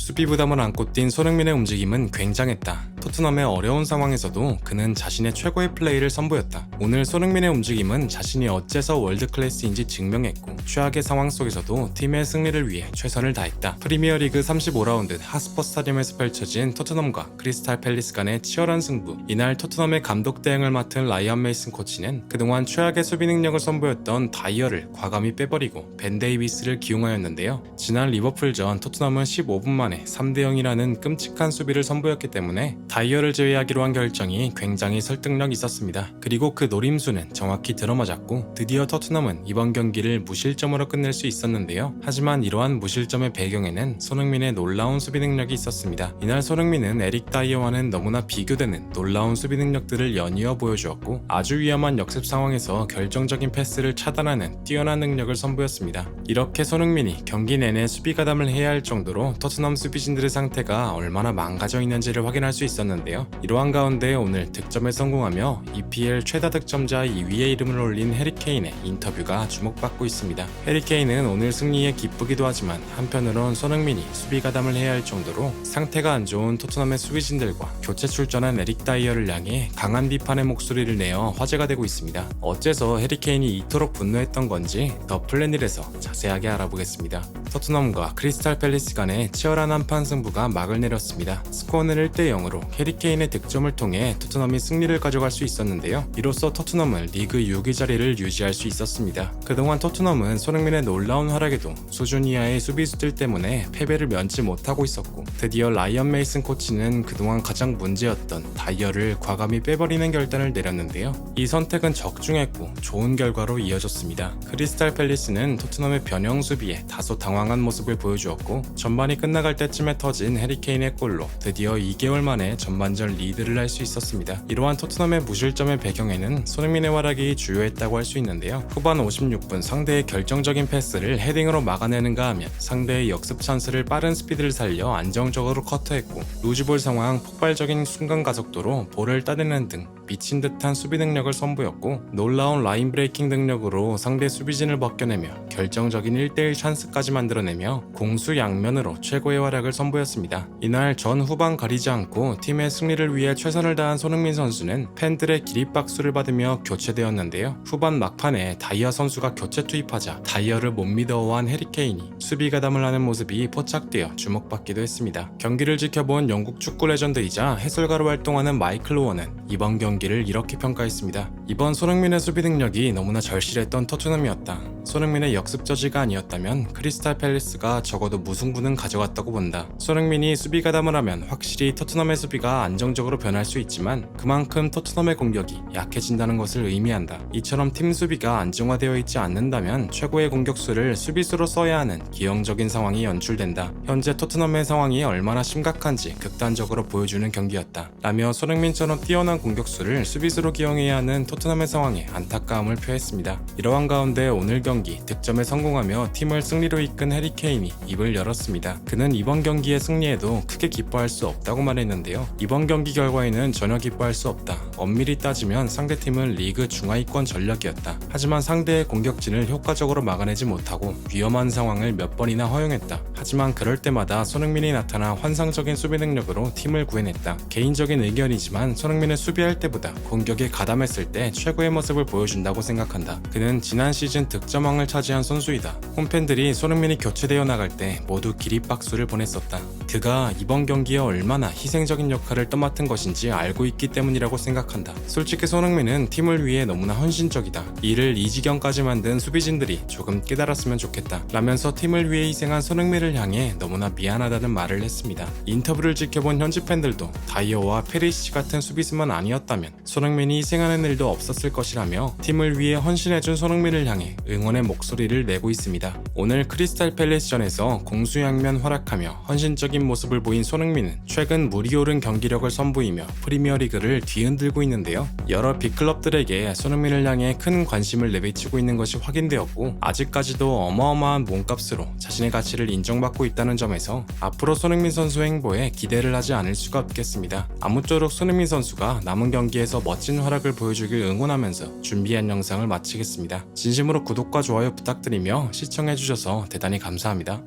수비 부담을 안고 뛴 손흥민의 움직임은 굉장했다. 토트넘의 어려운 상황에서도 그는 자신의 최고의 플레이를 선보였다. 오늘 손흥민의 움직임은 자신이 어째서 월드클래스인지 증명했고 최악의 상황 속에서도 팀의 승리를 위해 최선을 다했다. 프리미어리그 35라운드 하스퍼 스타디움에서 펼쳐진 토트넘과 크리스탈 팰리스 간의 치열한 승부. 이날 토트넘의 감독 대행을 맡은 라이언 메이슨 코치는 그동안 최악의 수비 능력을 선보였던 다이어를 과감히 빼버리고 벤 데이비스를 기용하였는데요. 지난 리버풀전 토트넘은 15분 만에 3대0이라는 끔찍한 수비를 선보였기 때문에 다이어를 제외하기로 한 결정이 굉장히 설득력 있었습니다. 그리고 그 노림수는 정확히 들어맞았고 드디어 토트넘은 이번 경기를 무실점으로 끝낼 수 있었는데요. 하지만 이러한 무실점의 배경에는 손흥민의 놀라운 수비 능력이 있었습니다. 이날 손흥민은 에릭 다이어와는 너무나 비교되는 놀라운 수비 능력들을 연이어 보여주었고 아주 위험한 역습 상황에서 결정적인 패스를 차단하는 뛰어난 능력을 선보였습니다. 이렇게 손흥민이 경기 내내 수비 가담을 해야 할 정도로 토트넘 수비진들의 상태가 얼마나 망가져 있는지를 확인할 수 있었는데요. 이러한 가운데 오늘 득점에 성공하며 EPL 최다 득점자 2위에 이름을 올린 해리 케인의 인터뷰가 주목받고 있습니다. 해리 케인은 오늘 승리에 기쁘기도 하지만 한편으론 손흥민이 수비 가담을 해야 할 정도로 상태가 안 좋은 토트넘의 수비진들과 교체 출전한 에릭 다이어를 향해 강한 비판의 목소리를 내어 화제가 되고 있습니다. 어째서 해리 케인이 이토록 분노했던 건지 더 플래닛에서 자세하게 알아보겠습니다. 토트넘과 크리스탈 팰리스 간의 치열한 한판 승부가 막을 내렸습니다. 스코어는 1대0으로 해리 케인의 득점을 통해 토트넘이 승리를 가져갈 수 있었는데요. 이로써 토트넘은 리그 6위 자리를 유지할 수 있었습니다. 그동안 토트넘은 손흥민의 놀라운 활약에도 수준 이하의 수비수들 때문에 패배를 면치 못하고 있었고 드디어 라이언 메이슨 코치는 그동안 가장 문제였던 다이어를 과감히 빼버리는 결단을 내렸는데요. 이 선택은 적중했고 좋은 결과로 이어졌습니다. 크리스탈 팰리스는 토트넘의 변형 수비에 다소 당황한 모습을 보여주었고 전반이 끝나갈 때쯤에 터진 해리 케인의 골로 드디어 2개월 만에 전반전 리드를 할 수 있었습니다. 이러한 토트넘의 무실점의 배경에는 손흥민의 활약이 주요했다고 할 수 있는데요. 후반 56분 상대의 결정적인 패스를 헤딩으로 막아내는가 하면 상대의 역습 찬스를 빠른 스피드를 살려 안정적으로 커트했고 루즈볼 상황 폭발적인 순간 가속도로 볼을 따내는 등 미친 듯한 수비 능력을 선보였고 놀라운 라인 브레이킹 능력으로 상대 수비진을 벗겨내며 결정적인 1대1 찬스까지 만들어내며 공수 양면으로 최고의 활약을 선보였습니다. 이날 전 후반 가리지 않고 팀의 승리를 위해 최선을 다한 손흥민 선수는 팬들의 기립박수를 받으며 교체되었는데요. 후반 막판에 다이어 선수가 교체 투입하자 다이어를 못 믿어한 해리 케인이 수비 가담을 하는 모습이 포착되어 주목받기도 했습니다. 경기를 지켜본 영국 축구 레전드이자 해설가로 활동하는 마이클 오원은 이번 경기를 이렇게 평가했습니다. 이번 손흥민의 수비 능력이 너무나 절실했던 토트넘이었다. 손흥민의 역습 저지가 아니었다면 크리스탈 팰리스가 적어도 무승부는 가져갔다고 본다. 손흥민이 수비 가담을 하면 확실히 토트넘의 수비가 안정적으로 변할 수 있지만 그만큼 토트넘의 공격이 약해진다는 것을 의미한다. 이처럼 팀 수비가 안정화되어 있지 않는다면 최고의 공격수를 수비수로 써야 하는 기형적인 상황이 연출된다. 현재 토트넘의 상황이 얼마나 심각한지 극단적으로 보여주는 경기였다. 라며 손흥민처럼 뛰어난 공격수를 수비수로 기용해야 하는 토트넘의 상황에 안타까움을 표했습니다. 이러한 가운데 오늘 경기 득점에 성공하며 팀을 승리로 이끈 해리 케인이 입을 열었습니다. 그는 이번 경기의 승리에도 크게 기뻐할 수 없다고 말했는데요. 이번 경기 결과에는 전혀 기뻐할 수 없다. 엄밀히 따지면 상대팀은 리그 중하위권 전력이었다. 하지만 상대의 공격진을 효과적으로 막아내지 못하고 위험한 상황을 몇 번이나 허용했다. 하지만 그럴 때마다 손흥민이 나타나 환상적인 수비 능력으로 팀을 구해냈다. 개인적인 의견이지만 손흥민은 수비할 때보다 공격에 가담했을 때 최고의 모습을 보여준다고 생각한다. 그는 지난 시즌 득점왕을 차지한 선수이다. 홈팬들이 손흥민이 교체되어 나갈 때 모두 기립박수를 보냈었다. 그가 이번 경기에 얼마나 희생적인 역할을 떠맡은 것인지 알고 있기 때문이라고 생각한다. 솔직히 손흥민은 팀을 위해 너무나 헌신적이다. 이를 이 지경까지 만든 수비진들이 조금 깨달았으면 좋겠다. 라면서 팀을 위해 희생한 손흥민을 향해 너무나 미안하다는 말을 했습니다. 인터뷰를 지켜본 현지 팬들도 다이어와 페리시 같은 수비수만 아니었다면 손흥민이 희생하는 일도 없었을 것이라며 팀을 위해 헌신해준 손흥민을 향해 응원의 목소리를 내고 있습니다. 오늘 크리스탈 팰리스전에서 공수양면 활약하며 헌신적인 모습을 보인 손흥민은 최근 물이 오른 경기력을 선보이며 프리미어리그를 뒤흔들고 있는데요. 여러 빅클럽들에게 손흥민을 향해 큰 관심을 내비치고 있는 것이 확인되었고 아직까지도 어마어마한 몸값으로 자신의 가치를 인정받고 있다는 점에서 앞으로 손흥민 선수의 행보에 기대를 하지 않을 수가 없겠습니다. 아무쪼록 손흥민 선수가 남은 경기에서 멋진 활약을 보여주길 응원하면서 준비한 영상을 마치겠습니다. 진심으로 구독과 좋아요 부탁드리며 시청해주셔서 대단히 감사합니다.